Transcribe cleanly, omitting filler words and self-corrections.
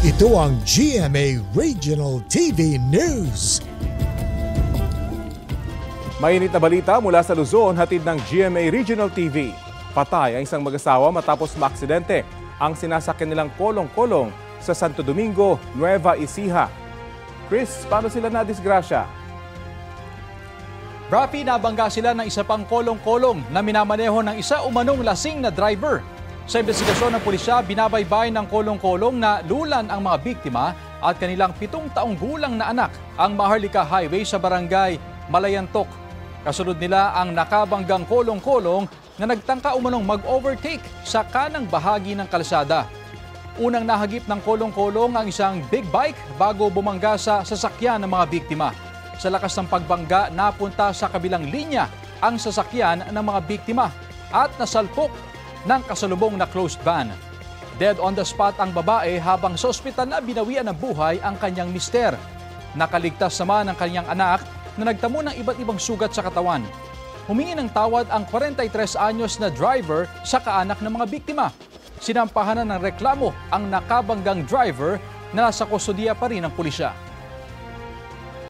Ito ang GMA Regional TV News. Mainit na balita mula sa Luzon, hatid ng GMA Regional TV. Patay ang isang mag-asawa matapos maaksidente ang sinasakyan nilang kolong-kolong sa Santo Domingo, Nueva Ecija. Chris, paano sila nadisgrasya? Rafi, nabangga sila ng isa pang kolong-kolong na minamaneho ng isa umanong lasing na driver. Sa investigasyon ng pulisya, binabaybay ng kolong-kolong na lulan ang mga biktima at kanilang 7 taong gulang na anak ang Maharlika Highway sa barangay Malayantok. Kasunod nila ang nakabanggang kolong-kolong na nagtangka umanong mag-overtake sa kanang bahagi ng kalsada. Unang nahagip ng kolong-kolong ang isang big bike bago bumangga sa sasakyan ng mga biktima. Sa lakas ng pagbangga, napunta sa kabilang linya ang sasakyan ng mga biktima at nasalpok ng kasalubong na closed van. Dead on the spot ang babae habang sa ospital na binawian ng buhay ang kanyang mister. Nakaligtas naman ang kanyang anak na nagtamo ng iba't ibang sugat sa katawan. Humingi ng tawad ang 43 anyos na driver sa kaanak ng mga biktima. Sinampahan na ng reklamo ang nakabanggang driver na nasa kustodiya pa rin ng pulisya.